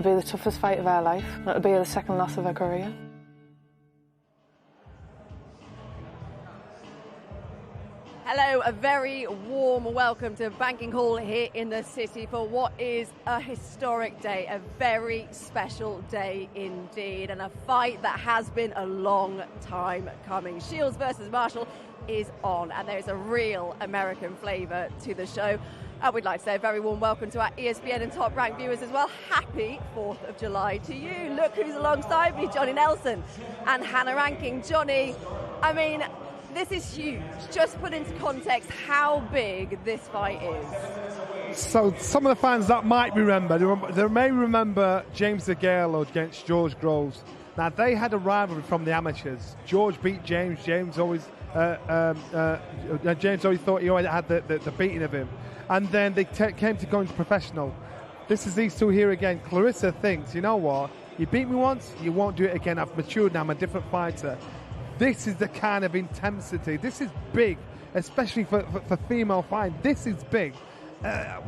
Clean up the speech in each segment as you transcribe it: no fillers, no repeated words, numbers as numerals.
be the toughest fight of her life. It'll be the second loss of her career. Hello, a very warm welcome to Banking Hall here in the city for what is a historic day, a very special day indeed, and a fight that has been a long time coming. Shields versus Marshall is on, and there's a real American flavour to the show. We'd like to say a very warm welcome to our ESPN and Top Rank viewers as well. Happy 4th of July to you. Look who's alongside me, Johnny Nelson and Hannah Rankin. Johnny, I mean, this is huge. Just put into context how big this fight is. So some of the fans that might remember, they may remember James DeGale against George Groves. Now, they had a rivalry from the amateurs. George beat James. James always thought he always had the beating of him. And then they came to go into professional. This is these two here again. Claressa thinks, you know what? You beat me once, you won't do it again. I've matured now. I'm a different fighter. This is the kind of intensity. This is big, especially for female fighting. This is big.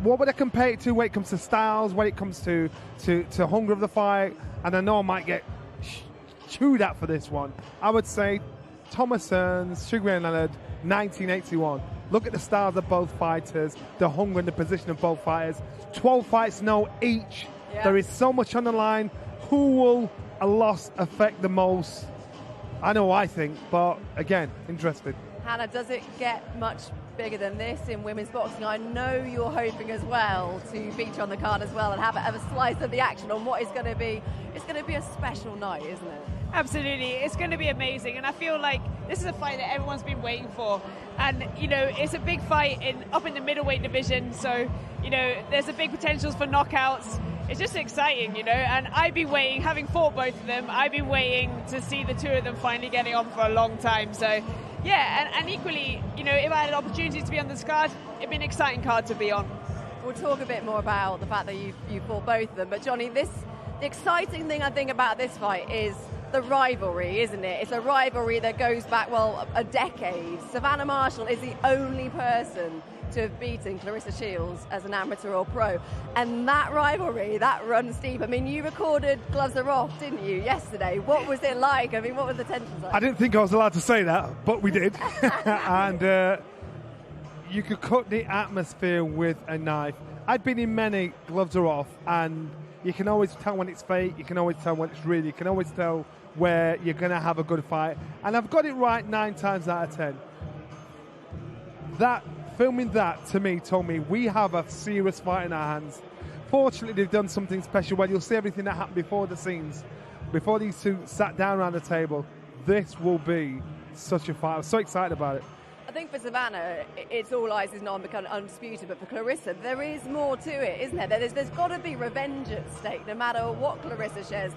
What would I compare it to when it comes to styles, when it comes to hunger of the fight? And I know I might get chewed at for this one. I would say Thomas Hearns, Sugar Ray Leonard, 1981. Look at the styles of both fighters, the hunger and the position of both fighters. 12 fights, no each. Yeah. There is so much on the line. Who will a loss affect the most? I know I think, but again, interested. Hannah, does it get much bigger than this in women's boxing? I know you're hoping as well to feature on the card as well and have a slice of the action on what is going to be. It's going to be a special night, isn't it? Absolutely, it's going to be amazing, and I feel like this is a fight that everyone's been waiting for. And you know, it's a big fight up in the middleweight division, so you know there's a big potentials for knockouts. It's just exciting, you know, and I've been waiting, having fought both of them, I've been waiting to see the two of them finally getting on for a long time. So, yeah, and equally, you know, if I had an opportunity to be on this card, it'd be an exciting card to be on. We'll talk a bit more about the fact that you fought both of them, but Johnny, the exciting thing I think about this fight is the rivalry, isn't it? It's a rivalry that goes back, well, a decade. Savannah Marshall is the only person to have beaten Claressa Shields as an amateur or pro. And that rivalry, that runs deep. I mean, you recorded Gloves Are Off, didn't you, yesterday? What was it like? I mean, what was the tensions like? I didn't think I was allowed to say that, but we did. And you could cut the atmosphere with a knife. I'd been in many Gloves Are Off, and you can always tell when it's fake, you can always tell when it's real, you can always tell where you're going to have a good fight. And I've got it right 9 times out of 10. Filming that, to me, told me we have a serious fight in our hands. Fortunately, they've done something special where you'll see everything that happened before the scenes. Before these two sat down around the table, this will be such a fight. I'm so excited about it. I think for Savannah, it's all eyes is on becoming undisputed, but for Claressa, there is more to it, isn't there? There's got to be revenge at stake, no matter what Claressa shares.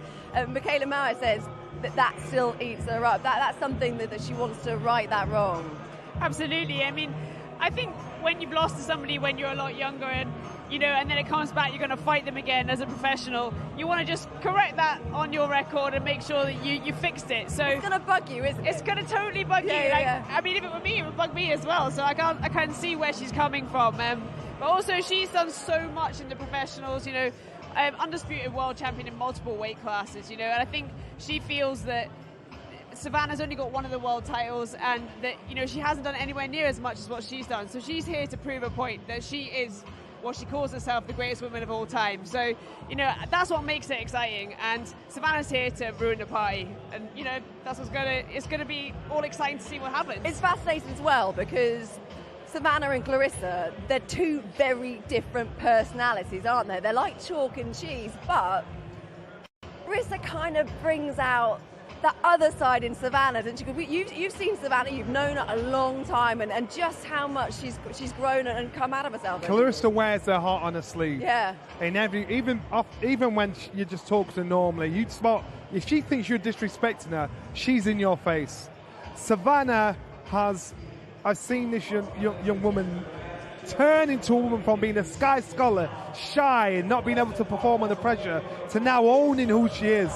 Michaela Mauer says that still eats her up. That's something that she wants to right that wrong. Absolutely. I mean, I think when you've lost to somebody when you're a lot younger and, you know, and then it comes back, you're going to fight them again as a professional, you want to just correct that on your record and make sure that you fixed it. So it's going to bug you, isn't it? It's going to totally bug you. Yeah. I mean, if it were me, it would bug me as well. So I can see where she's coming from. But also, she's done so much in the professionals, you know, undisputed world champion in multiple weight classes, you know, and I think she feels that Savannah's only got one of the world titles, and that, you know, she hasn't done anywhere near as much as what she's done. So she's here to prove a point that she is what she calls herself, the greatest woman of all time. So, you know, that's what makes it exciting. And Savannah's here to ruin the party. And, you know, that's it's going to be all exciting to see what happens. It's fascinating as well because Savannah and Claressa, they're two very different personalities, aren't they? They're like chalk and cheese, but Claressa kind of brings out that other side in Savannah, and you've seen Savannah, you've known her a long time, and just how much she's grown and come out of herself. Claressa wears her heart on her sleeve. Yeah. In even when you just talk to her normally, you'd spot if she thinks you're disrespecting her, she's in your face. Savannah I've seen this young woman turn into a woman from being a sky scholar, shy and not being able to perform under pressure, to now owning who she is.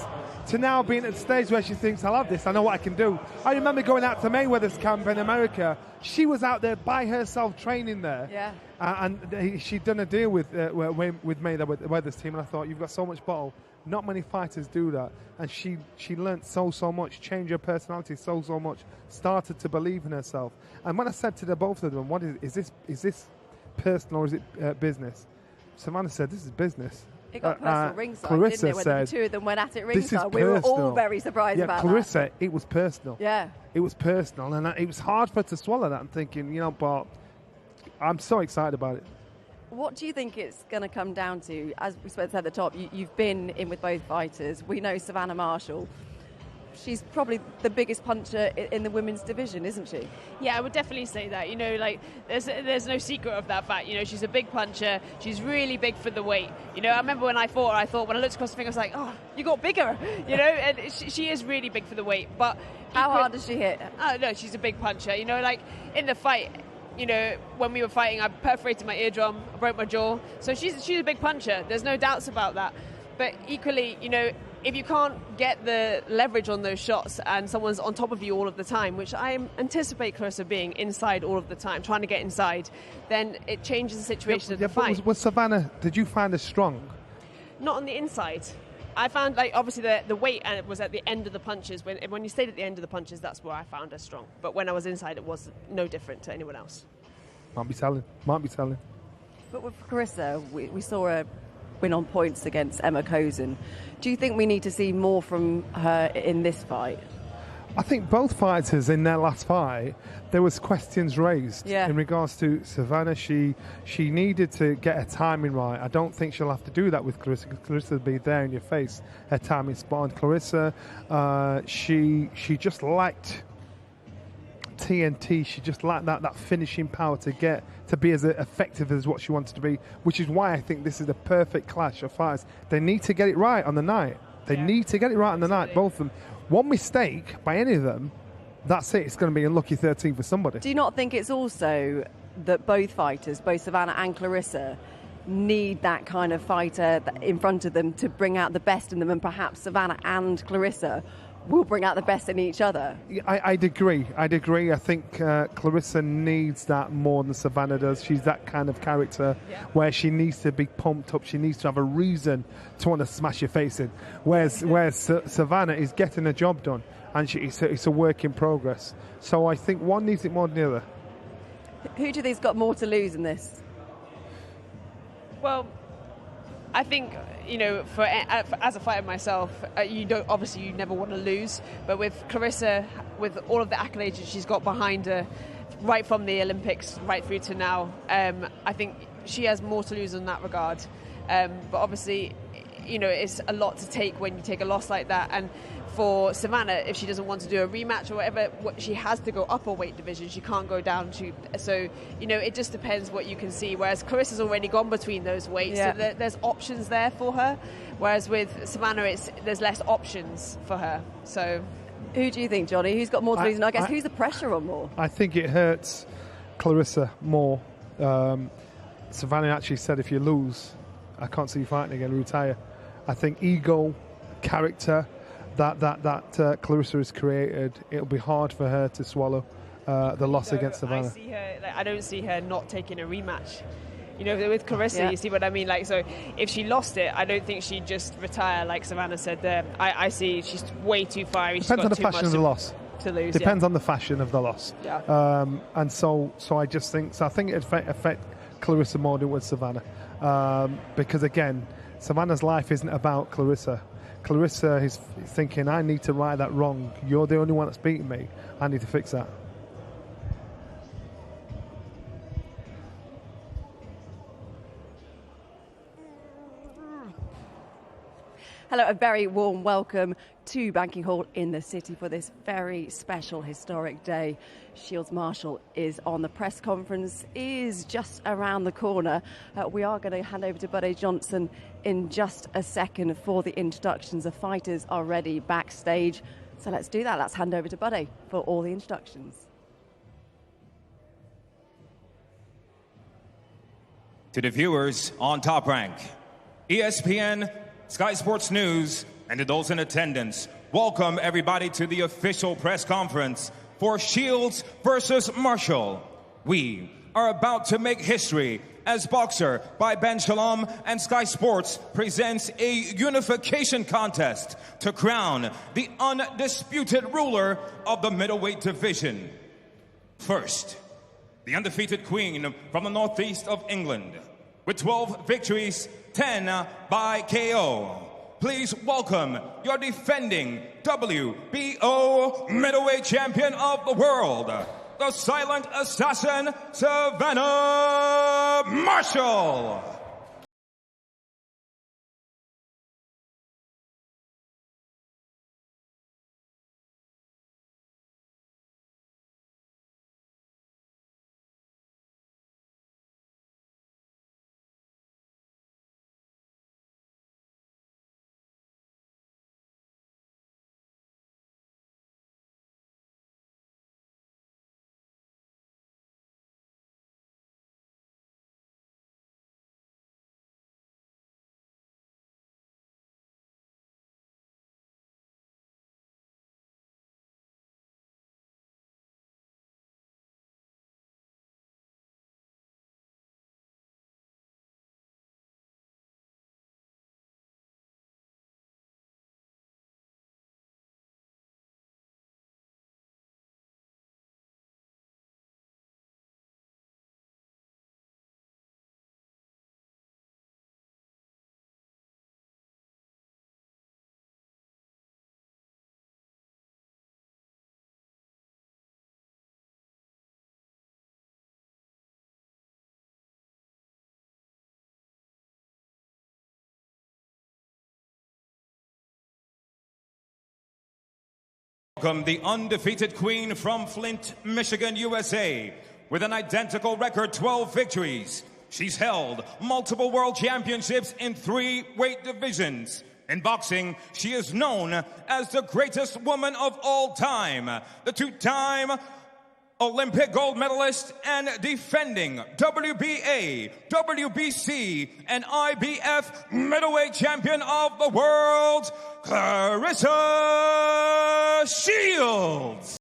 To now being at the stage where she thinks, I love this, I know what I can do. I remember going out to Mayweather's camp in America. She was out there by herself training there. Yeah. And she'd done a deal with Mayweather's team, and I thought, you've got so much bottle. Not many fighters do that. And she learnt so much, changed her personality so much, started to believe in herself. And when I said to both of them, "What is this personal or is it business?" Savannah said, "This is business." It got personal ringside, Claressa didn't it? When said, the two of them went at it "This is ringside. We were all very surprised about Claressa, that. it was personal. Yeah. It was personal. And it was hard for her to swallow that. I'm thinking, but I'm so excited about it. What do you think it's going to come down to? As we said at the top, you've been in with both fighters. We know Savannah Marshall. She's probably the biggest puncher in the women's division, isn't she? Yeah, I would definitely say that. There's no secret of that fact. She's a big puncher. She's really big for the weight. I remember when I fought her, I thought when I looked across the ring, I was like, oh, you got bigger. And she is really big for the weight. But how hard does she hit? Oh, no, she's a big puncher. In the fight, when we were fighting, I perforated my eardrum, I broke my jaw. So she's a big puncher. There's no doubts about that. But equally, if you can't get the leverage on those shots and someone's on top of you all of the time, which I anticipate Claressa being inside all of the time, trying to get inside, then it changes the situation of the fight. Was Savannah, did you find her strong? Not on the inside. I found, obviously the weight was at the end of the punches. When you stayed at the end of the punches, that's where I found her strong. But when I was inside, it was no different to anyone else. Might be telling. But with Claressa, we saw her win on points against Emma Cozen. Do you think we need to see more from her in this fight? I think both fighters in their last fight, there was questions raised in regards to Savannah. She needed to get her timing right. I don't think she'll have to do that with Claressa, because Claressa will be there in your face. Her timing spot on. Claressa, she just lacked TNT. She just lacked that finishing power to be as effective as what she wanted to be, which is why I think this is the perfect clash of fighters. They need to get it right on the night. They need to get it right on the night, both of them. One mistake by any of them, that's it. It's going to be a lucky 13 for somebody. Do you not think it's also that both fighters, both Savannah and Claressa, need that kind of fighter in front of them to bring out the best in them, and perhaps Savannah and Claressa will bring out the best in each other? I'd agree. I think Claressa needs that more than Savannah does. She's that kind of character where she needs to be pumped up. She needs to have a reason to want to smash your face in. Whereas Savannah is getting the job done, and it's a work in progress. So I think one needs it more than the other. Who do you think's got more to lose in this? Well, I think, as a fighter myself, you never want to lose. But with Claressa, with all of the accolades that she's got behind her, right from the Olympics right through to now, I think she has more to lose in that regard. But obviously, it's a lot to take when you take a loss like that. And for Savannah, if she doesn't want to do a rematch or whatever, she has to go up a weight division. She can't go down to... So, it just depends what you can see. Whereas Claressa's already gone between those weights, so there's options there for her. Whereas with Savannah, there's less options for her. So... Who do you think, Johnny? Who's got more to lose? And I guess who's the pressure on more? I think it hurts Claressa more. Savannah actually said, if you lose, I can't see you fighting again, retire. I think ego, character... that Claressa has created, it'll be hard for her to swallow the loss against Savannah. I don't see her not taking a rematch. With Claressa, you see what I mean? So if she lost it, I don't think she'd just retire like Savannah said there. I see she's way too fiery. Depends on the fashion of the loss. To lose. Depends on the fashion of the loss. Yeah. And so I think it affect Claressa more than with Savannah. Because again, Savannah's life isn't about Claressa. Claressa is thinking, I need to right that wrong. You're the only one that's beaten me. I need to fix that. Hello, a very warm welcome to Banking Hall in the city for this very special historic day. Shields Marshall is on. The press conference is just around the corner. We are going to hand over to Buddy Johnson in just a second for the introductions. The fighters are ready backstage. So let's do that. Let's hand over to Buddy for all the introductions. To the viewers on Top Rank, ESPN, Sky Sports News, and to those in attendance, welcome everybody to the official press conference for Shields versus Marshall. We are about to make history as Boxer by Ben Shalom and Sky Sports presents a unification contest to crown the undisputed ruler of the middleweight division. First, the undefeated queen from the northeast of England with 12 victories, 10 by KO. Please welcome your defending WBO middleweight champion of the world, the silent assassin, Savannah Marshall. Welcome the undefeated queen from Flint, Michigan, USA. With an identical record, 12 victories. She's held multiple world championships in 3 weight divisions. In boxing, she is known as the greatest woman of all time, the 2-time Olympic gold medalist and defending WBA, WBC, and IBF middleweight champion of the world, Claressa Shields.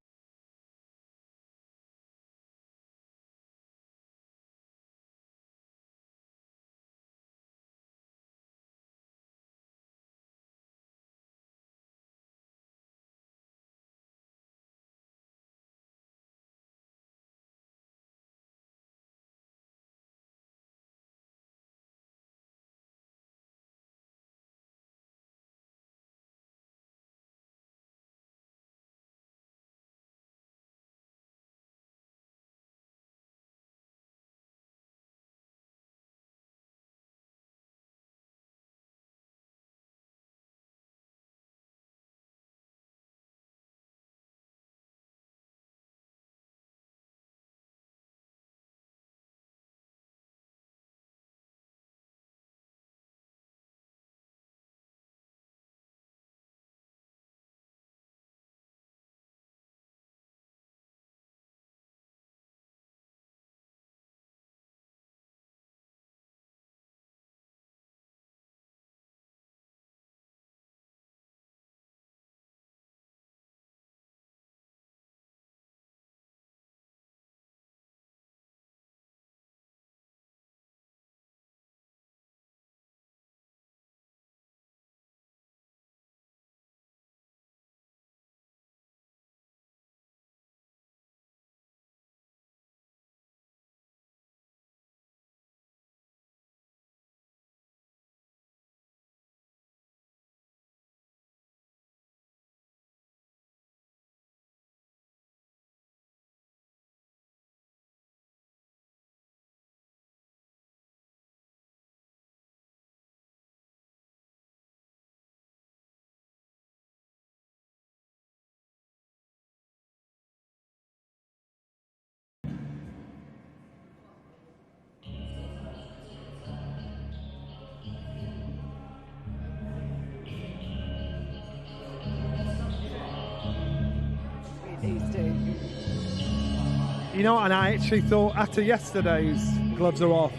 You know, and I actually thought after yesterday's gloves are off,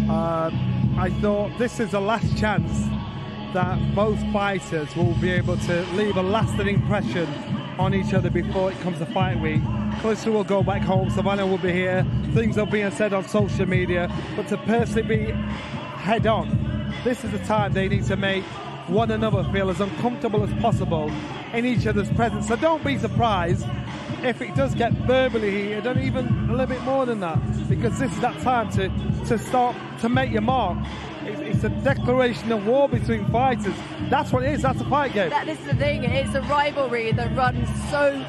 I thought this is the last chance that both fighters will be able to leave a lasting impression on each other before it comes to fight week. Claressa will go back home, Savannah will be here, things are being said on social media, but to personally be head on, this is the time they need to make one another feel as uncomfortable as possible in each other's presence. So don't be surprised if it does get verbally heated, and even a little bit more than that, because this is that time to start to make your mark. It's a declaration of war between fighters. That's what it is. That's a fight game. This is the thing. It's a rivalry that runs so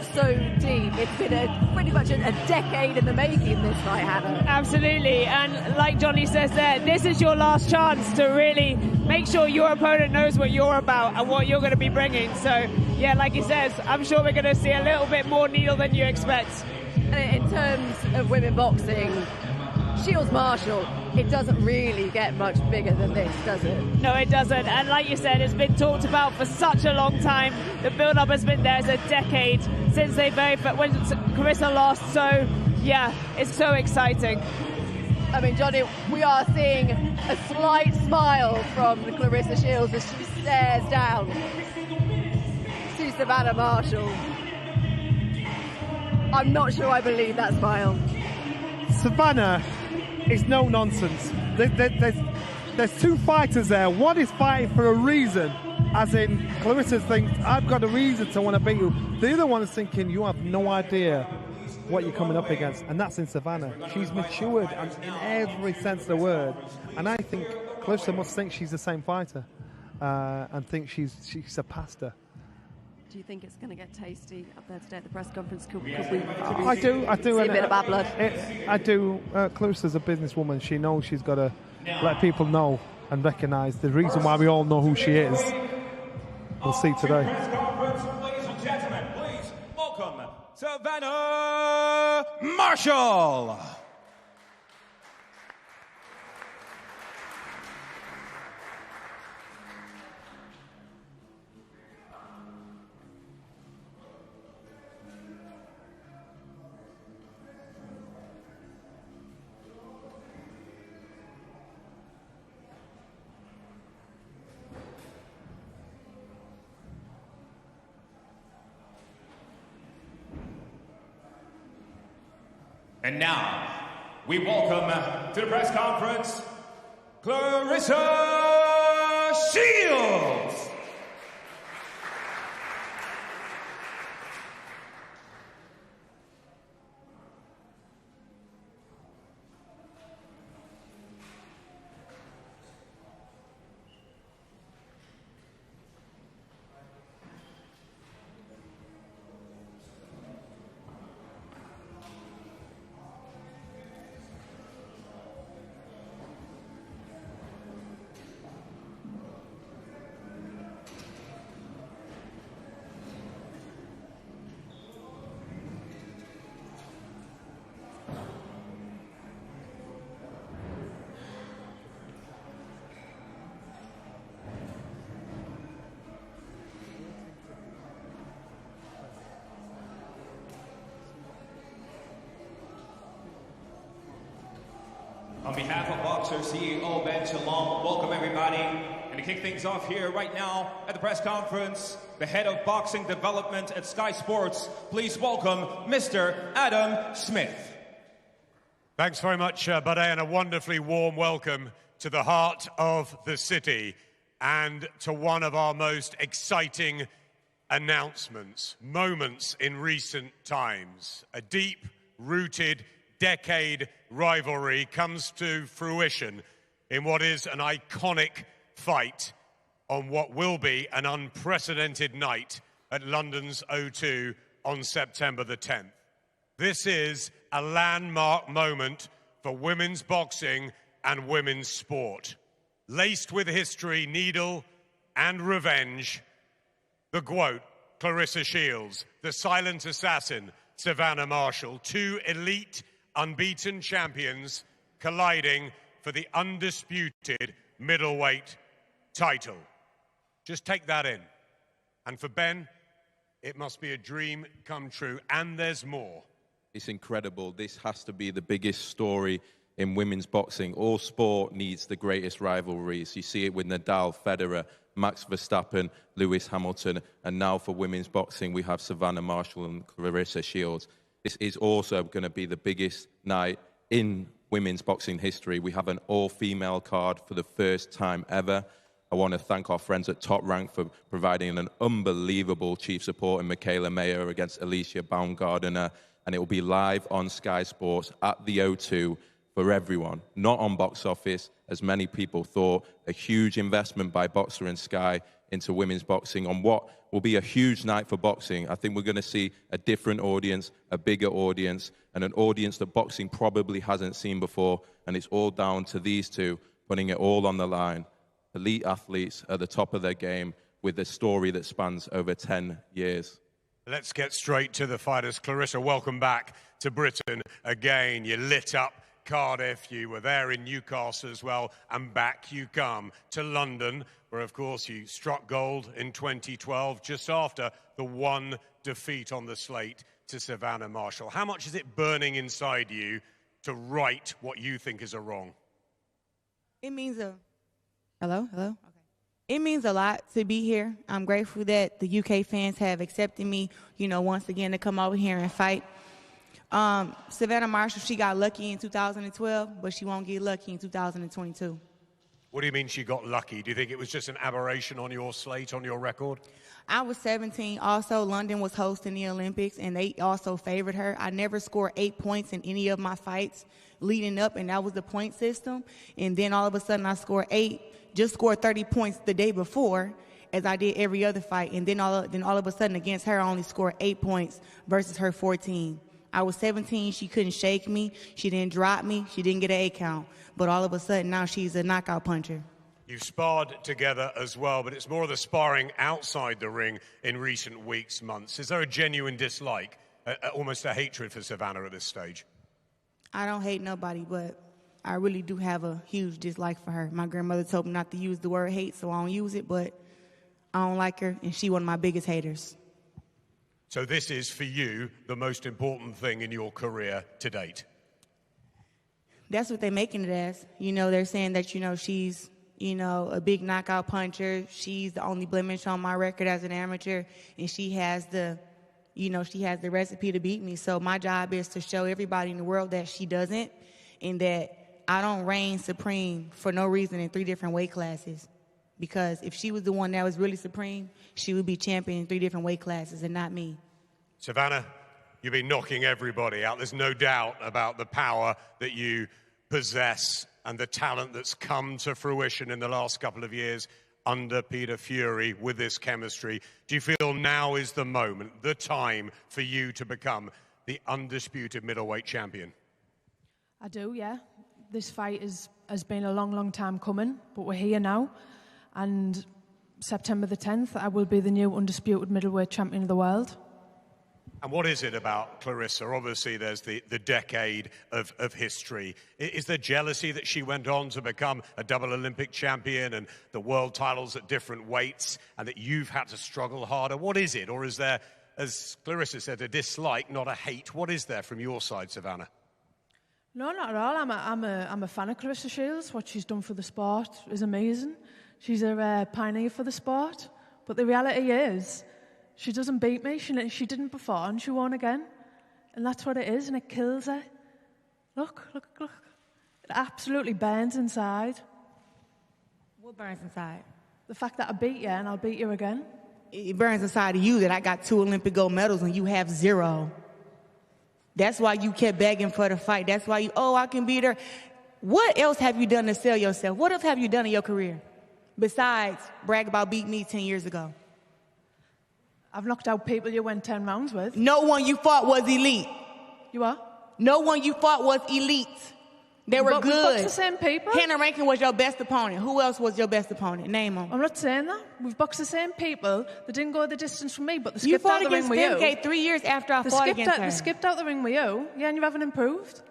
deep. It's been pretty much a decade in the making, this fight, Hannah. Absolutely. And like Johnny says there, this is your last chance to really make sure your opponent knows what you're about and what you're going to be bringing. So, yeah, like he says, I'm sure we're going to see a little bit more needle than you expect. And in terms of women boxing, Shields-Marshall, it doesn't really get much bigger than this, does it? No, it doesn't. And like you said, it's been talked about for such a long time. The build-up has been there. It's a decade since they both, when Claressa lost. So, yeah, it's so exciting. I mean, Johnny, we are seeing a slight smile from Claressa Shields as she stares down to Savannah Marshall. I'm not sure I believe that smile. Savannah is no nonsense. There's two fighters there. One is fighting for a reason, as in Claressa thinks, I've got a reason to want to beat you. The other one is thinking, you have no idea what you're coming up against, and that's in Savannah. She's matured in every sense of the word, and I think Claressa must think she's the same fighter and think she's surpassed her. Do you think it's going to get tasty up there today at the press conference? Could we I do. see a bit of bad blood? I do. Claressa's a businesswoman. She knows she's got to let people know and recognise the reason why we all know who she is. We'll see today. Ladies and gentlemen, please welcome Savannah Marshall. And now, we welcome to the press conference, Claressa Shields. On behalf of Boxer CEO Ben Shalom, welcome everybody. And to kick things off here right now at the press conference, the head of boxing development at Sky Sports, please welcome Mr. Adam Smith. Thanks very much, Buddy, and a wonderfully warm welcome to the heart of the city and to one of our most exciting announcements, moments in recent times. A deep-rooted decade rivalry comes to fruition in what is an iconic fight on what will be an unprecedented night at London's O2 on September the 10th. This is a landmark moment for women's boxing and women's sport. Laced with history, needle, and revenge, the GWOAT, Claressa Shields, the silent assassin, Savannah Marshall, two elite unbeaten champions colliding for the undisputed middleweight title. Just take that in. And for Ben, it must be a dream come true, and there's more. It's incredible. This has to be the biggest story in women's boxing. All sport needs the greatest rivalries. You see it with Nadal, Federer, Max Verstappen, Lewis Hamilton, and now for women's boxing we have Savannah Marshall and Claressa Shields. this is also going to be the biggest night in women's boxing history. We have an all-female card for the first time ever. I want to thank our friends at Top Rank for providing an unbelievable chief support in Michaela Mayer against Alicia Baumgardner. And it will be live on Sky Sports at the O2 for everyone, not on Box Office, as many people thought. A huge investment by Boxer and Sky into women's boxing on what will be a huge night for boxing. I think we're going to see a different audience, a bigger audience, and an audience that boxing probably hasn't seen before. And it's all down to these two putting it all on the line. Elite athletes at the top of their game with a story that spans over 10 years. Let's get straight to the fighters. Claressa, welcome back to Britain again. You lit up Cardiff, you were there in Newcastle as well, and back you come to London, where, of course, you struck gold in 2012, just after the one defeat on the slate to Savannah Marshall. How much is it burning inside you to right what you think is a wrong? It means a... Hello? Okay. It means a lot to be here. I'm grateful that the UK fans have accepted me, you know, once again to come over here and fight. Savannah Marshall, she got lucky in 2012, but she won't get lucky in 2022. What do you mean she got lucky? Do you think it was just an aberration on your slate, on your record? I was 17. Also, London was hosting the Olympics, and they also favored her. I never scored 8 points in any of my fights leading up, and that was the point system. And then all of a sudden, I scored 8, just scored 30 points the day before, as I did every other fight. And then all of a sudden, against her, I only scored 8 points versus her 14. I was 17, she couldn't shake me, she didn't drop me, she didn't get an 8 count. But all of a sudden now she's a knockout puncher. You've sparred together as well, but it's more of the sparring outside the ring in recent weeks, months. Is there a genuine dislike, almost a hatred for Savannah at this stage? I don't hate nobody, but I really do have a huge dislike for her. My grandmother told me not to use the word hate, so I don't use it, but I don't like her, and she's one of my biggest haters. So this is, for you, the most important thing in your career to date? That's what they're making it as. You know, they're saying that, you know, she's, you know, a big knockout puncher. She's the only blemish on my record as an amateur, and she has the, you know, she has the recipe to beat me. So my job is to show everybody in the world that she doesn't, and that I don't reign supreme for no reason in 3 different weight classes. Because if she was the one that was really supreme, she would be champion in 3 different weight classes and not me. Savannah, you've been knocking everybody out. There's no doubt about the power that you possess and the talent that's come to fruition in the last couple of years under Peter Fury with this chemistry. Do you feel now is the moment, the time for you to become the undisputed middleweight champion? I do, yeah. This fight has been a long, long time coming, but we're here now. And September the 10th, I will be the new undisputed middleweight champion of the world. And what is it about Claressa? Obviously, there's the decade of history. Is there jealousy that she went on to become a double Olympic champion and the world titles at different weights, and that you've had to struggle harder? What is it? Or is there, as Claressa said, a dislike, not a hate? What is there from your side, Savannah? No, not at all. I'm a fan of Claressa Shields. What she's done for the sport is amazing. She's a pioneer for the sport. But the reality is, she doesn't beat me. She didn't before, and she won again. And that's what it is, and it kills her. Look. It absolutely burns inside. What burns inside? The fact that I beat you, and I'll beat you again. It burns inside of you that I got 2 Olympic gold medals and you have 0. That's why you kept begging for the fight. That's why I can beat her. What else have you done to sell yourself? What else have you done in your career besides brag about beating me 10 years ago? I've knocked out people you went 10 rounds with. No one you fought was elite. You are? No one you fought was elite. They were good. We boxed the same people. Hannah Rankin was your best opponent. Who else was your best opponent? Name them. I'm not saying that. We've boxed the same people that didn't go the distance from me, but they skipped out the ring with you. You fought against Femke 3 years after I fought against her. They skipped out the ring with you. Yeah, and you haven't improved.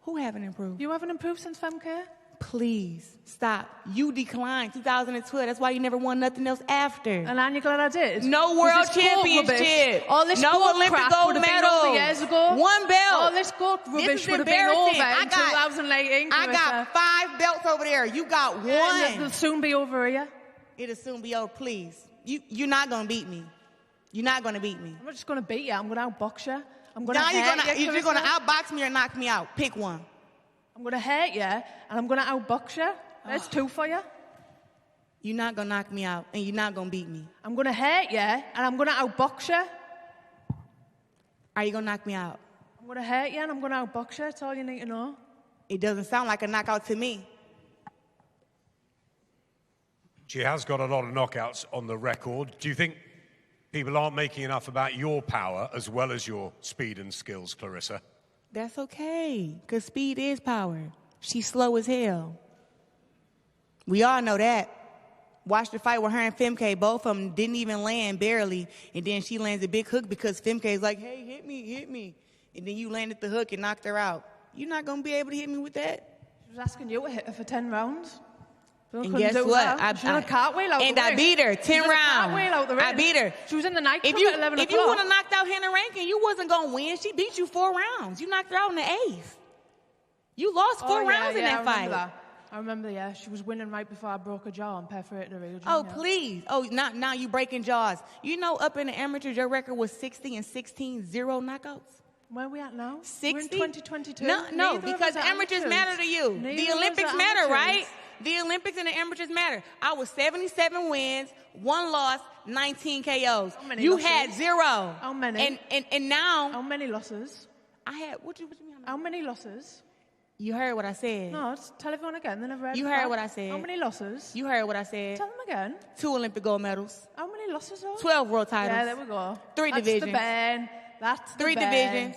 Who haven't improved? You haven't improved since Femke. Please, stop. You declined 2012. That's why you never won nothing else after. And aren't you glad I did? No world championship. All this no Olympic gold medal. Years ago. 1 belt. All this gold rubbish would have been over in 2018. I got 5 belts over there. You got 1. It'll soon be over here. It'll soon be over. Please. You're not going to beat me. You're not going to beat me. I'm not just going to beat you. I'm going to outbox you. I'm going to Now hurt you. you're gonna outbox me or knock me out. Pick one. I'm going to hurt you, and I'm going to outbox you. That's two for you. You're not gonna knock me out, and you're not gonna beat me. I'm going to hurt you, and I'm going to outbox you. Are you gonna knock me out? I'm going to hurt you, and I'm going to outbox you. That's all you need to know. It doesn't sound like a knockout to me. She has got a lot of knockouts on the record. Do you think people aren't making enough about your power as well as your speed and skills, Claressa? That's okay, because speed is power. She's slow as hell. We all know that. Watch the fight with her and Femke. Both of them didn't even land, barely. And then she lands a big hook because Femke's like, hey, hit me. And then you landed the hook and knocked her out. You're not going to be able to hit me with that? She was asking you to hit her for 10 rounds. And guess what? She done a cartwheel out the ring. I beat her 10 rounds. Cartwheel out the ring. I beat her. She was in the nightclub at 11 o'clock. If you would have knocked out Hannah Rankin, you wasn't going to win. She beat you 4 rounds. You knocked her out in the 8th. You lost 4 rounds in that fight. I remember, yeah. She was winning right before I broke her jaw and perforated her eardrum. Oh, please. Oh, now you breaking jaws. You know, up in the amateurs, your record was 60-16, 0 knockouts. Where are we at now? 60? We're in 2022. No, because amateurs matter to you. The Olympics matter, right? The Olympics and the amateurs matter. I was 77 wins, 1 loss, 19 KOs. How many you losses? had 0. How many? And now how many losses? I had what you mean? How many losses? You heard what I said. No, tell everyone again. They never heard. You heard what I said. How many losses? You heard what I said. Tell them again. 2 Olympic gold medals. How many losses? 12 world titles. Yeah, there we go. 3 divisions. That's the 3 divisions.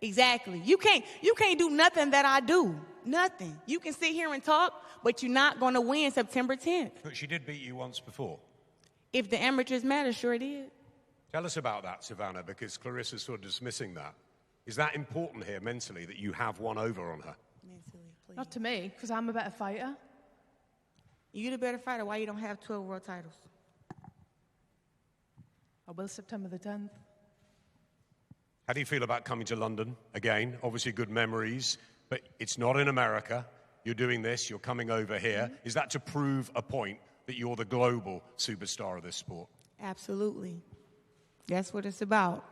Exactly. You can't do nothing that I do. Nothing. You can sit here and talk, but you're not going to win September 10th. But she did beat you once before. If the amateurs matter, sure did. Tell us about that, Savannah, because Clarissa's sort of dismissing that. Is that important here mentally, that you have one over on her? Mentally, please. Not to me, because I'm a better fighter. You're the better fighter. Why you don't have 12 world titles? I will September the 10th. How do you feel about coming to London again? Obviously good memories, but it's not in America. You're doing this, you're coming over here. Mm-hmm. Is that to prove a point that you're the global superstar of this sport? Absolutely. That's what it's about.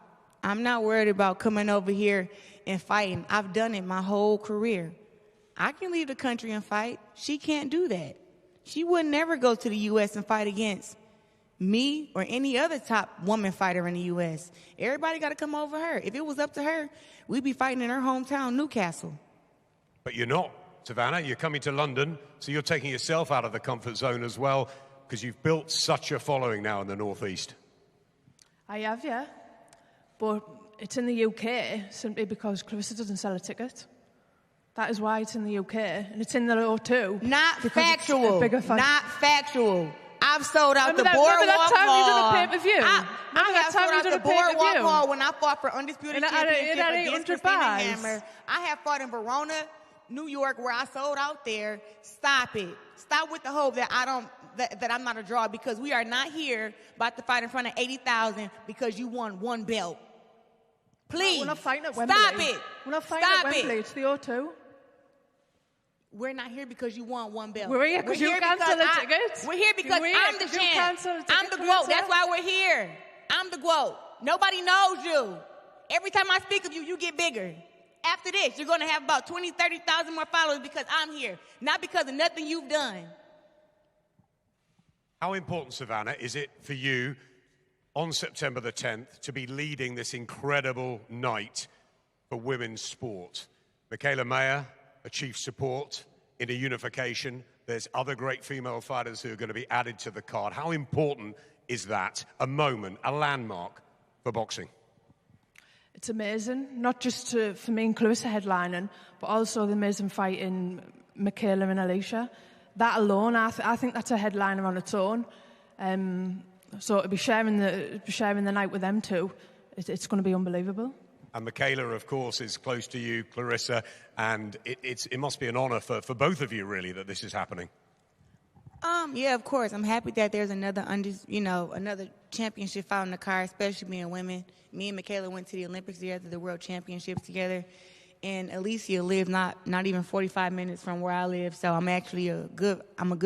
I'm not worried about coming over here and fighting. I've done it my whole career. I can leave the country and fight. She can't do that. She would never go to the U.S. and fight against me or any other top woman fighter in the U.S. Everybody got to come over her. If it was up to her, we'd be fighting in her hometown, Newcastle. But you're not, Savannah. You're coming to London, so you're taking yourself out of the comfort zone as well, because you've built such a following now in the Northeast. I have, yeah. But it's in the UK simply because Claressa doesn't sell a ticket. That is why it's in the UK, and it's in the O2. Not factual. Not factual. I've sold out the Boardwalk Hall. Remember that time you did a pay-per-view? I have sold out the Boardwalk Hall when I fought for Undisputed Championship against Christina Hammer. I have fought in Verona, New York, where I sold out there. Stop it. Stop with the hope that that I'm not a draw, because we are not here about to fight in front of 80,000 because you won 1 belt. Please. We're not fighting at Wembley. Stop it. We're not fighting at Wembley. It's the O2. We're not here because you won 1 belt. We're here because you canceled the tickets. We're here because I'm the champ. I'm the GOAT. That's why we're here. I'm the GOAT. Nobody knows you. Every time I speak of you, you get bigger. After this, you're going to have about 20, 30,000 more followers because I'm here, not because of nothing you've done. How important, Savannah, is it for you on September the 10th to be leading this incredible night for women's sport? Michaela Mayer, a chief support in a unification. There's other great female fighters who are going to be added to the card. How important is that? A moment, a landmark for boxing? It's amazing, not just for me and Claressa headlining, but also the amazing fight in Michaela and Alicia. That alone, I think that's a headliner on its own. So to be sharing the night with them two, it's going to be unbelievable. And Michaela, of course, is close to you, Claressa, and it must be an honor for both of you, really, that this is happening. Yeah, of course. I'm happy that there's another championship fight on the card, especially being women. Me and Michaela went to the Olympics together, the World Championships together, And Alicia lives not even 45 minutes from where I live, so I'm actually a good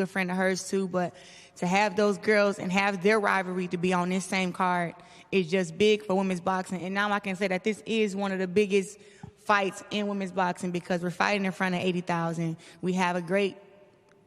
friend of hers too. But to have those girls and have their rivalry to be on this same card is just big for women's boxing. And now I can say that this is one of the biggest fights in women's boxing because we're fighting in front of 80,000. We have a great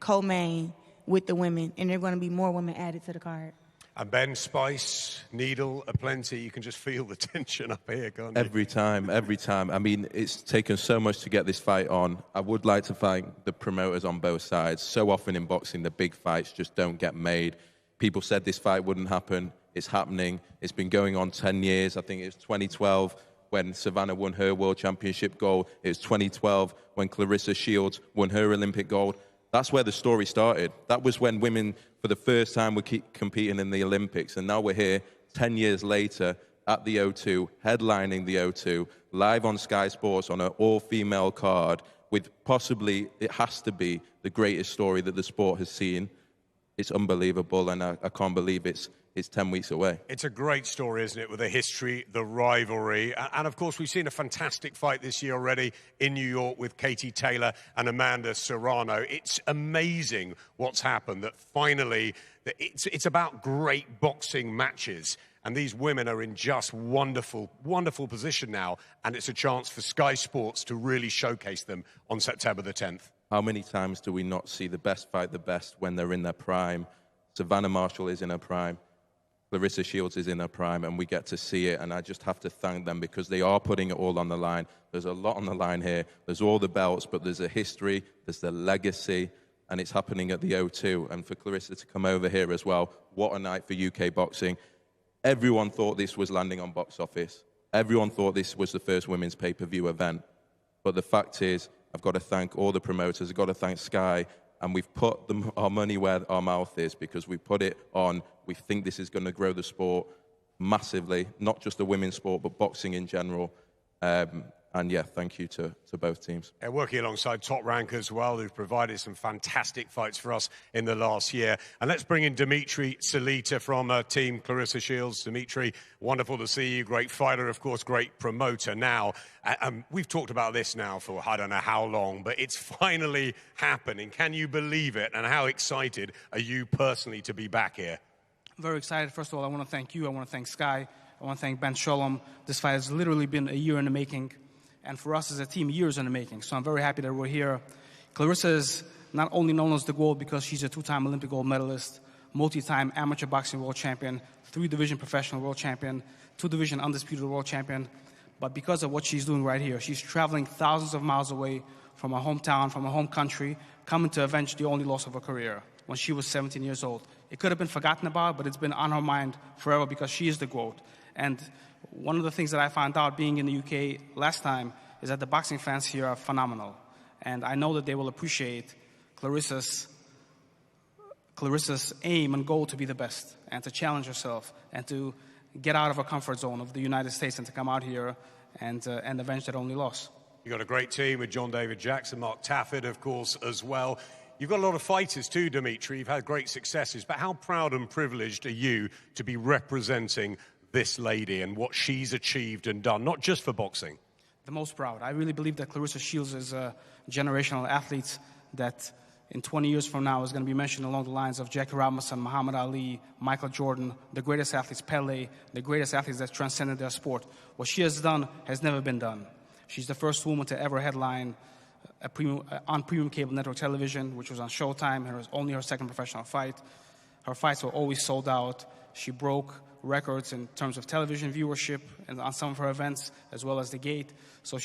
co-main with the women, and there are going to be more women added to the card. And Ben, Spice, Needle, aplenty. You can just feel the tension up here, can't you? Every time. I mean, it's taken so much to get this fight on. I would like to thank the promoters on both sides. So often in boxing, the big fights just don't get made. People said this fight wouldn't happen. It's happening. It's been going on 10 years. I think it was 2012 when Savannah won her World Championship gold. It was 2012 when Claressa Shields won her Olympic gold. That's where the story started. That was when women, for the first time, were competing in the Olympics. And now we're here, 10 years later, at the O2, headlining the O2, live on Sky Sports on an all-female card with possibly, it has to be, the greatest story that the sport has seen. It's unbelievable, and I can't believe it's 10 weeks away. It's a great story, isn't it, with the history, the rivalry. And, of course, we've seen a fantastic fight this year already in New York with Katie Taylor and Amanda Serrano. It's amazing what's happened, that finally it's about great boxing matches. And these women are in just wonderful, wonderful position now. And it's a chance for Sky Sports to really showcase them on September the 10th. How many times do we not see the best fight the best when they're in their prime? Savannah Marshall is in her prime. Claressa Shields is in her prime, and we get to see it, and I just have to thank them because they are putting it all on the line. There's a lot on the line here. There's all the belts, but there's a history, there's the legacy, and it's happening at the O2. And for Claressa to come over here as well, what a night for UK boxing. Everyone thought this was landing on box office. Everyone thought this was the first women's pay-per-view event. But the fact is, I've got to thank all the promoters, I've got to thank Sky, and we've put our money where our mouth is because we put it on. We think this is going to grow the sport massively, not just the women's sport, but boxing in general. And yeah, thank you to both teams. And working alongside Top Rank as well, who've provided some fantastic fights for us in the last year. And let's bring in Dimitri Salita from Team Claressa Shields. Dimitri, wonderful to see you. Great fighter, of course, great promoter. Now, we've talked about this now for I don't know how long, but it's finally happening. Can you believe it? And how excited are you personally to be back here? Very excited. First of all, I want to thank you. I want to thank Sky. I want to thank Ben Shalom. This fight has literally been a year in the making. And for us as a team, years in the making. So I'm very happy that we're here. Claressa is not only known as the GOAT because she's a two-time Olympic gold medalist, multi-time amateur boxing world champion, 3-division professional world champion, 2-division undisputed world champion, but because of what she's doing right here. She's traveling thousands of miles away from her hometown, from her home country, coming to avenge the only loss of her career when she was 17 years old. It could have been forgotten about, but it's been on her mind forever because she is the GOAT. And one of the things that I found out being in the UK last time is that the boxing fans here are phenomenal. And I know that they will appreciate Claressa's aim and goal to be the best and to challenge herself and to get out of her comfort zone of the United States and to come out here and avenge that only loss. You've got a great team with John David Jackson, Mark Taffet, of course, as well. You've got a lot of fighters too, Dimitri. You've had great successes. But how proud and privileged are you to be representing this lady and what she's achieved and done, not just for boxing? The most proud. I really believe that Claressa Shields is a generational athlete that in 20 years from now is going to be mentioned along the lines of Jackie Robinson, Muhammad Ali, Michael Jordan, the greatest athletes, Pele, the greatest athletes that transcended their sport. What she has done has never been done. She's the first woman to ever headline on premium cable network television, which was on Showtime. It was only her second professional fight. Her fights were always sold out. She broke records in terms of television viewership and on some of her events, as well as the gate. So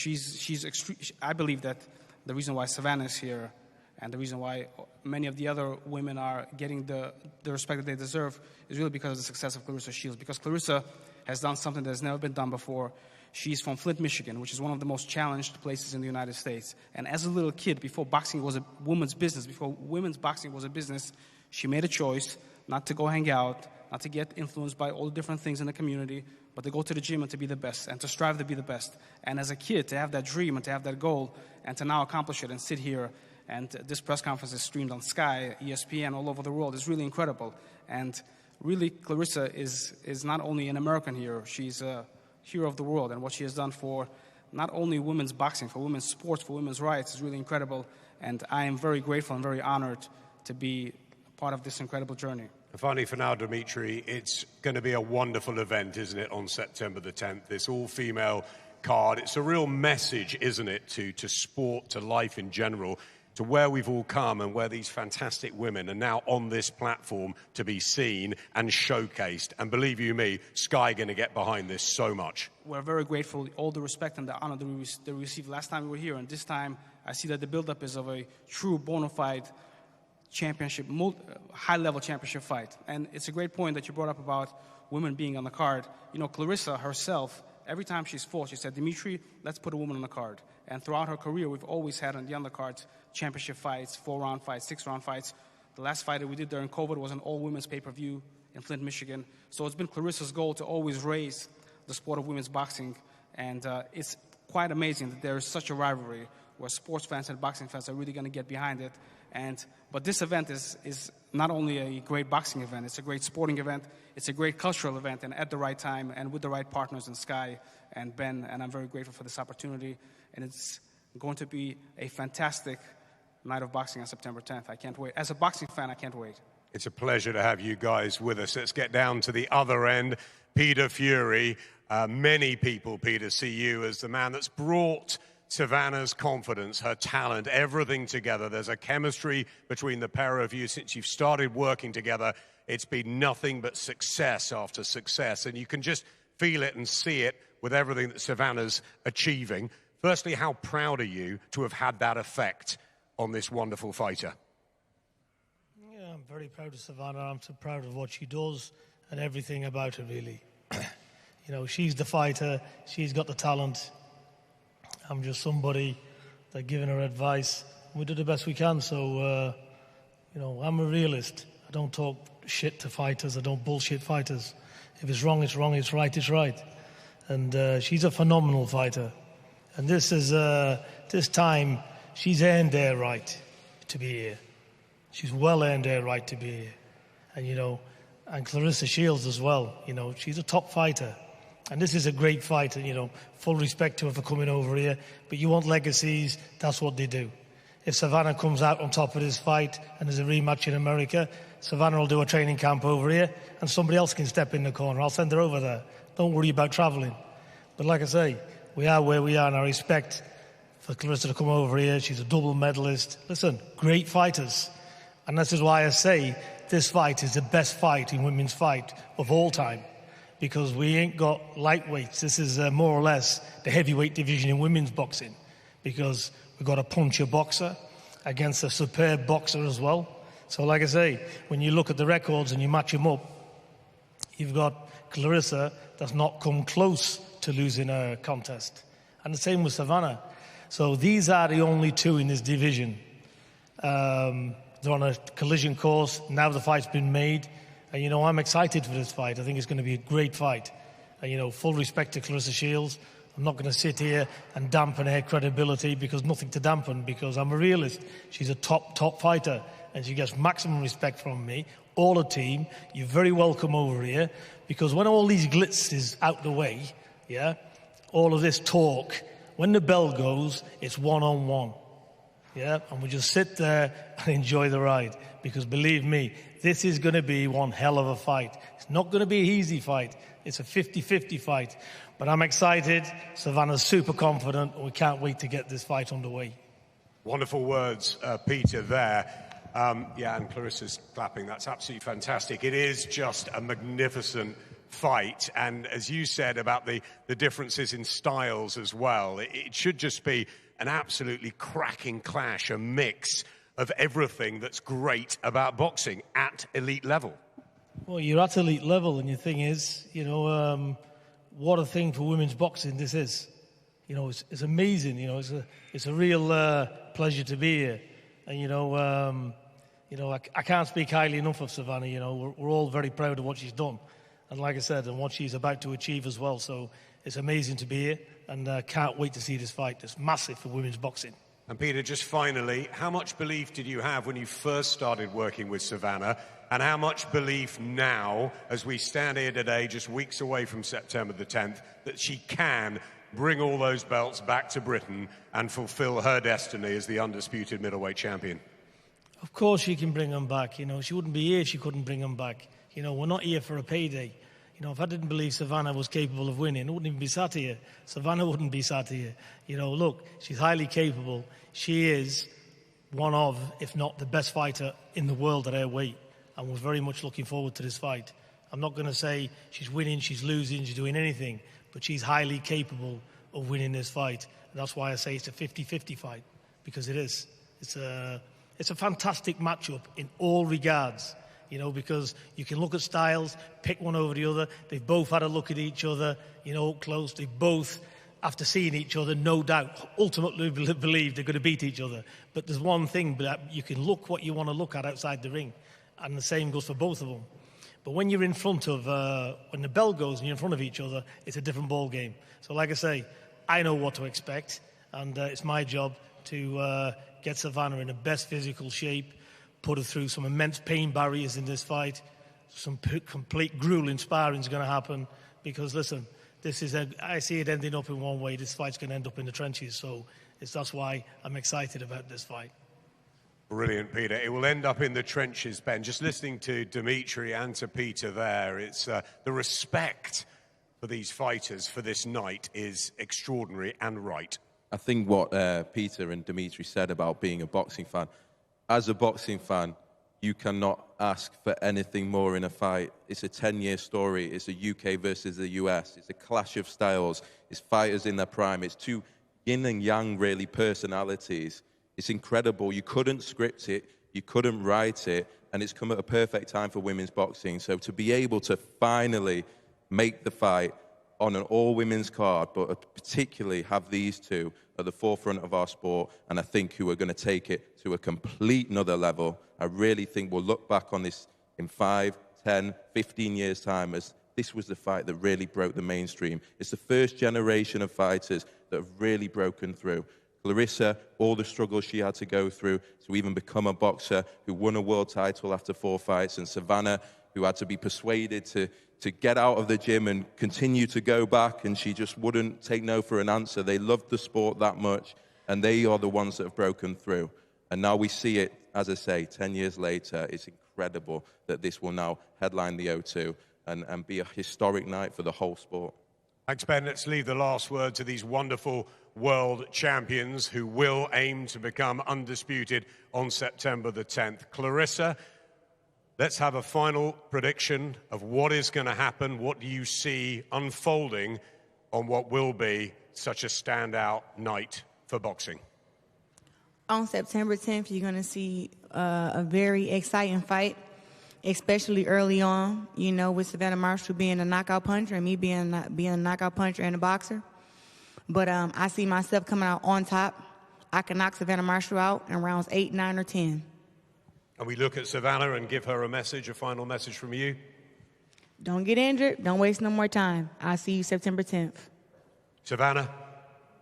I believe that the reason why Savannah is here and the reason why many of the other women are getting the respect that they deserve is really because of the success of Claressa Shields. Because Claressa has done something that has never been done before. She's from Flint, Michigan, which is one of the most challenged places in the United States. And as a little kid, before boxing was a woman's business, before women's boxing was a business, she made a choice not to go hang out, not to get influenced by all the different things in the community, but to go to the gym and to be the best, and to strive to be the best. And as a kid, to have that dream and to have that goal, and to now accomplish it and sit here, and this press conference is streamed on Sky, ESPN, all over the world, is really incredible. And really, Claressa is not only an American hero, she's a hero of the world, and what she has done for not only women's boxing, for women's sports, for women's rights is really incredible. And I am very grateful and very honored to be part of this incredible journey. Finally, for now, Dimitri, it's going to be a wonderful event, isn't it, on September the 10th? This all-female card. It's a real message, isn't it, to sport, to life in general, to where we've all come and where these fantastic women are now on this platform to be seen and showcased. And believe you me, Sky going to get behind this so much. We're very grateful, all the respect and the honor that we received last time we were here. And this time, I see that the buildup is of a true bona fide championship, high-level championship fight. And it's a great point that you brought up about women being on the card. You know, Claressa herself, every time she's fought, she said, Dimitri, let's put a woman on the card. And throughout her career, we've always had on the undercards championship fights, 4-round fights, 6-round fights. The last fight that we did during COVID was an all-women's pay-per-view in Flint, Michigan. So it's been Claressa's goal to always raise the sport of women's boxing. And it's quite amazing that there is such a rivalry where sports fans and boxing fans are really going to get behind it. But this event is not only a great boxing event, it's a great sporting event, it's a great cultural event, and at the right time and with the right partners in Sky and Ben, and I'm very grateful for this opportunity. And it's going to be a fantastic night of boxing on September 10th. I can't wait. As a boxing fan, I can't wait. It's a pleasure to have you guys with us. Let's get down to the other end. Peter Fury. Many people, Peter, see you as the man that's brought Savannah's confidence, her talent, everything together. There's a chemistry between the pair of you since you've started working together. It's been nothing but success after success, and you can just feel it and see it with everything that Savannah's achieving. Firstly, how proud are you to have had that effect on this wonderful fighter? Yeah, I'm very proud of Savannah. I'm so proud of what she does and everything about her, really. You know, she's the fighter. She's got the talent. I'm just somebody that giving her advice. We do the best we can. So, you know, I'm a realist. I don't talk shit to fighters. I don't bullshit fighters. If it's wrong, it's wrong. It's right, it's right. And she's a phenomenal fighter. And this is this time she's earned her right to be here. She's well earned her right to be here. And, you know, and Claressa Shields as well. You know, she's a top fighter. And this is a great fight, and, you know, full respect to her for coming over here. But you want legacies, that's what they do. If Savannah comes out on top of this fight and there's a rematch in America, Savannah will do a training camp over here and somebody else can step in the corner. I'll send her over there. Don't worry about travelling. But like I say, we are where we are, and I respect for Claressa to come over here. She's a double medalist. Listen, great fighters. And this is why I say this fight is the best fight in women's fight of all time. Because we ain't got lightweights. This is more or less the heavyweight division in women's boxing. Because we've got a puncher boxer against a superb boxer as well. So like I say, when you look at the records and you match them up, you've got Claressa that's not come close to losing a contest. And the same with Savannah. So these are the only two in this division. They're on a collision course. Now the fight's been made. And, you know, I'm excited for this fight. I think it's going to be a great fight. And, you know, full respect to Claressa Shields. I'm not going to sit here and dampen her credibility, because nothing to dampen, because I'm a realist. She's a top fighter, and she gets maximum respect from me, all the team. You're very welcome over here, because when all these glitz is out the way, yeah, all of this talk, when the bell goes, it's one-on-one. Yeah, and we just sit there and enjoy the ride, because believe me, this is going to be one hell of a fight. It's not going to be an easy fight. It's a 50-50 fight. But I'm excited. Savannah's super confident. We can't wait to get this fight underway. Wonderful words, Peter, there. Yeah, and Claressa's clapping. That's absolutely fantastic. It is just a magnificent fight. And as you said about the differences in styles as well, it should just be an absolutely cracking clash, a mix of everything that's great about boxing at elite level. Well, you're at elite level, and the thing is, you know, what a thing for women's boxing this is. You know, it's amazing. You know, it's a real pleasure to be here. And, you know, I can't speak highly enough of Savannah. You know, we're all very proud of what she's done. And like I said, and what she's about to achieve as well. So it's amazing to be here, and can't wait to see this fight. It's massive for women's boxing. And Peter, just finally, how much belief did you have when you first started working with Savannah, and how much belief now, as we stand here today, just weeks away from September the 10th, that she can bring all those belts back to Britain and fulfill her destiny as the undisputed middleweight champion? Of course she can bring them back. You know, she wouldn't be here if she couldn't bring them back. You know, we're not here for a payday. You know, if I didn't believe Savannah was capable of winning, I wouldn't even be sat here. Savannah wouldn't be sat here. You know, look, she's highly capable. She is one of, if not the best fighter in the world at her weight. And we're very much looking forward to this fight. I'm not going to say she's winning, she's losing, she's doing anything, but she's highly capable of winning this fight. And that's why I say it's a 50-50 fight, because it is. It's a fantastic matchup in all regards, you know, because you can look at styles, pick one over the other. They've both had a look at each other, you know, up close. They've both, after seeing each other, no doubt, ultimately believe they're going to beat each other. But there's one thing, that you can look what you want to look at outside the ring, and the same goes for both of them. But when you're in front of, when the bell goes and you're in front of each other, it's a different ball game. So like I say, I know what to expect, and it's my job to get Savannah in the best physical shape, put her through some immense pain barriers in this fight. Some complete grueling sparring is going to happen, because listen, I see it ending up in one way. This fight's going to end up in the trenches, so that's why I'm excited about this fight. Brilliant, Peter. It will end up in the trenches, Ben. Just listening to Dimitri and to Peter there, it's the respect for these fighters for this night is extraordinary and right. I think what Peter and Dimitri said about being a boxing fan, as a boxing fan, you cannot ask for anything more in a fight. It's a 10-year story. It's a UK versus the US. It's a clash of styles. It's fighters in their prime. It's two yin and yang, really, personalities. It's incredible. You couldn't script it. You couldn't write it. And it's come at a perfect time for women's boxing. So to be able to finally make the fight on an all-women's card, but particularly have these two at the forefront of our sport, and I think who are going to take it to a complete another level. I really think we'll look back on this in 5, 10, 15 years' time as this was the fight that really broke the mainstream. It's the first generation of fighters that have really broken through. Claressa, all the struggles she had to go through to even become a boxer, who won a world title after 4 fights, and Savannah, who had to be persuaded to get out of the gym and continue to go back, and she just wouldn't take no for an answer. They loved the sport that much, and they are the ones that have broken through. And now we see it, as I say, 10 years later. It's incredible that this will now headline the O2 and be a historic night for the whole sport. Thanks, Ben. Let's leave the last word to these wonderful world champions who will aim to become undisputed on September the 10th. Claressa, let's have a final prediction of what is going to happen. What do you see unfolding on what will be such a standout night for boxing? On September 10th, you're going to see a very exciting fight, especially early on, you know, with Savannah Marshall being a knockout puncher and me being a knockout puncher and a boxer. But I see myself coming out on top. I can knock Savannah Marshall out in rounds 8, 9, or 10. And we look at Savannah and give her a message, a final message from you. Don't get injured. Don't waste no more time. I'll see you September 10th. Savannah,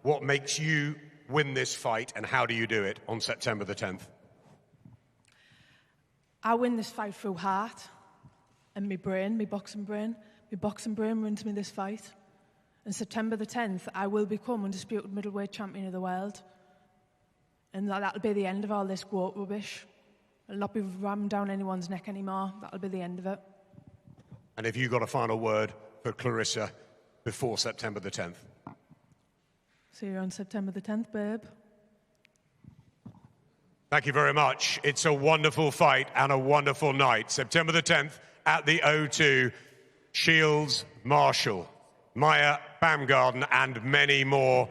what makes you win this fight, and how do you do it on September the 10th? I win this fight through heart and my brain, my boxing brain. My boxing brain wins me this fight. And September the 10th, I will become undisputed middleweight champion of the world. And that'll be the end of all this quote rubbish. I'll not be rammed down anyone's neck anymore. That'll be the end of it. And have you got a final word for Claressa before September the 10th? See you on September the 10th, babe. Thank you very much. It's a wonderful fight and a wonderful night. September the 10th at the O2. Shields, Marshall, Maya Baumgarten, and many more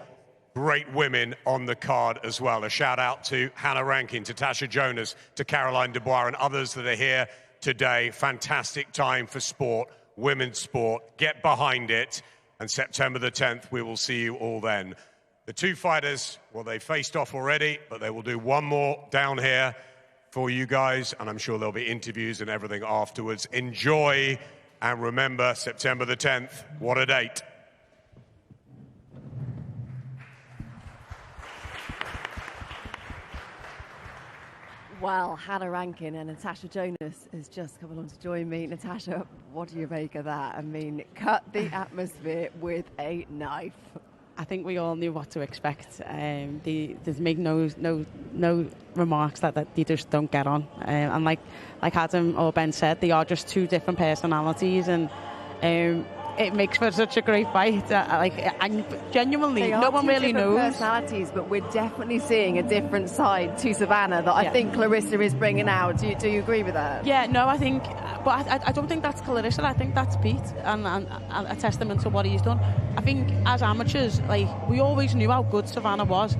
great women on the card as well. A shout out to Hannah Rankin, to Tasha Jonas, to Caroline Dubois, and others that are here today. Fantastic time for sport, women's sport. Get behind it. And September the 10th, we will see you all then. The two fighters, well, they faced off already, but they will do one more down here for you guys, and I'm sure there'll be interviews and everything afterwards. Enjoy, and remember, September the 10th, what a date. Well, Hannah Rankin and Natasha Jonas has just come along to join me. Natasha, what do you make of that? I mean, cut the atmosphere with a knife. I think we all knew what to expect. There's make no remarks that they just don't get on. And like Adam or Ben said, they are just two different personalities, and it makes for such a great fight. I genuinely, no one really knows. Personalities, but we're definitely seeing a different side to Savannah that I think Claressa is bringing out. Do you agree with that? Yeah, no, I think, but I don't think that's Claressa. I think that's Pete, and a testament to what he's done. I think as amateurs, we always knew how good Savannah was.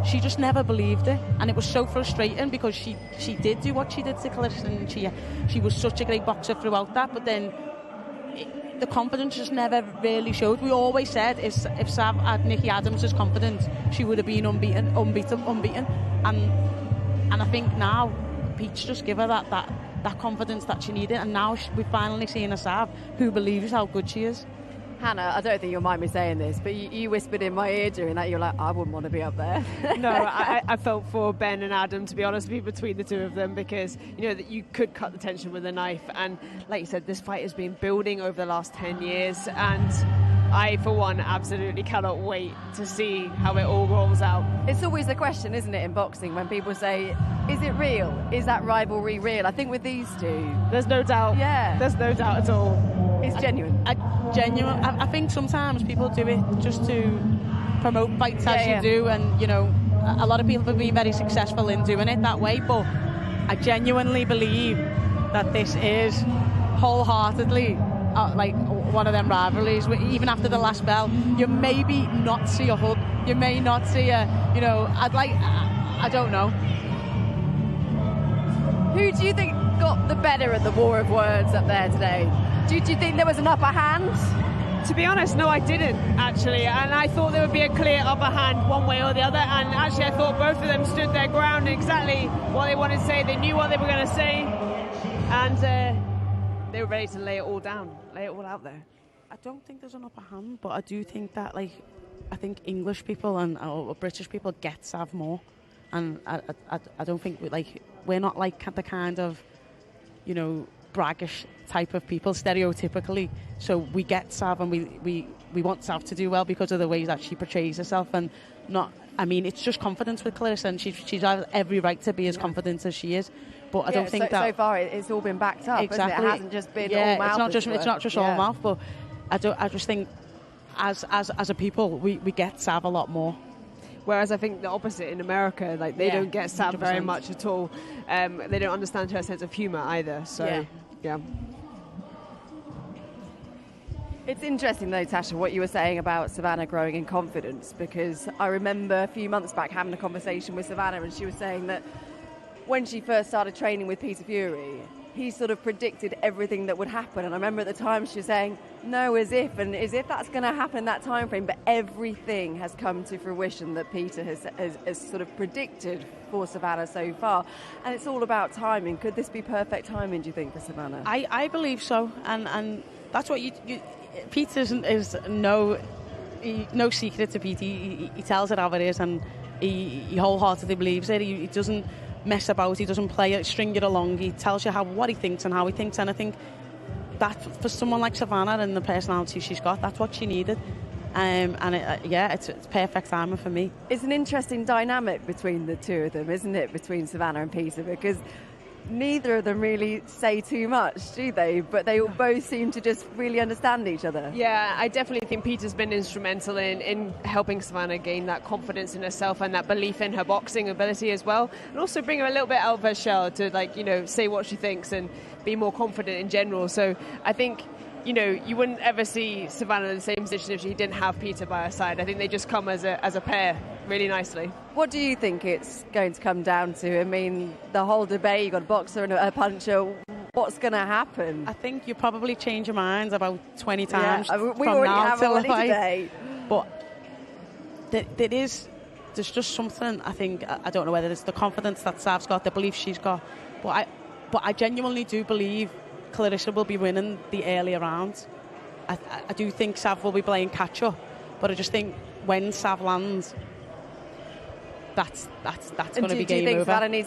She just never believed it, and it was so frustrating because she did do what she did to Claressa, and she was such a great boxer throughout that, but then the confidence just never really showed. We always said if Sav had Nicky Adams' confidence, she would have been unbeaten. And I think now Pete's just give her that confidence that she needed, and now we've finally seen a Sav who believes how good she is. Hannah, I don't think you'll mind me saying this, but you whispered in my ear during that, you're like, I wouldn't want to be up there. No, I felt for Ben and Adam, to be honest with you, between the two of them, because you know that you could cut the tension with a knife, and like you said, this fight has been building over the last 10 years, and I, for one, absolutely cannot wait to see how it all rolls out. It's always the question, isn't it, in boxing, when people say, is it real? Is that rivalry real? I think with these two, there's no doubt. Yeah. There's no doubt at all. It's genuine. I think sometimes people do it just to promote fights as you do, and you know, a lot of people have been very successful in doing it that way, but I genuinely believe that this is wholeheartedly like one of them rivalries. Even after the last bell, you maybe not see a hug, you may not see a, you know, I don't know. Who do you think got the better at the war of words up there today? Do you think there was an upper hand? To be honest, no, I didn't, actually. And I thought there would be a clear upper hand one way or the other. And actually, I thought both of them stood their ground exactly what they wanted to say. They knew what they were going to say. And they were ready to lay it all down, lay it all out there. I don't think there's an upper hand, but I do think that, I think English people or British people get Sav more. And I don't think, we're not like the kind of, you know, braggish type of people stereotypically, so we get Sav, and we want Sav to do well because of the ways that she portrays herself, and it's just confidence with Claressa, and she's has every right to be as confident as she is, but I don't think that so far it's all been backed up. Exactly. It hasn't just been all mouth. It's not just all mouth, but I just think as a people we get Sav a lot more. Whereas I think the opposite in America, they don't get Sav very much at all. They don't understand her sense of humour either. So, yeah. It's interesting though, Tasha, what you were saying about Savannah growing in confidence, because I remember a few months back having a conversation with Savannah, and she was saying that when she first started training with Peter Fury, he sort of predicted everything that would happen. And I remember at the time she was saying, no, as if that's going to happen in that time frame. But everything has come to fruition that Peter has sort of predicted for Savannah so far. And it's all about timing. Could this be perfect timing, do you think, for Savannah? I believe so. And that's what Peter is no secret to Pete. He tells it how it is, and he wholeheartedly believes it. He doesn't mess about, he doesn't play it, string it along. He tells you what he thinks and how he thinks, and I think that for someone like Savannah and the personality she's got, that's what she needed. It's perfect timing for me. It's an interesting dynamic between the two of them, isn't it, between Savannah and Peter, because neither of them really say too much, do they? But they both seem to just really understand each other. Yeah, I definitely think Peter's been instrumental in helping Savannah gain that confidence in herself and that belief in her boxing ability as well, and also bring her a little bit out of her shell to say what she thinks and be more confident in general. So I think, you wouldn't ever see Savannah in the same position if she didn't have Peter by her side. I think they just come as a pair really nicely. What do you think it's going to come down to? I mean, the whole debate, you've got a boxer and a puncher. What's going to happen? I think you probably change your minds about 20 times we already have one today. But there's just something, I think, I don't know whether it's the confidence that Sav's got, the belief she's got, but I genuinely do believe Claressa will be winning the earlier rounds. I do think Sav will be playing catch up, but I just think when Sav lands, that's going to be game over. Do you think Savannah needs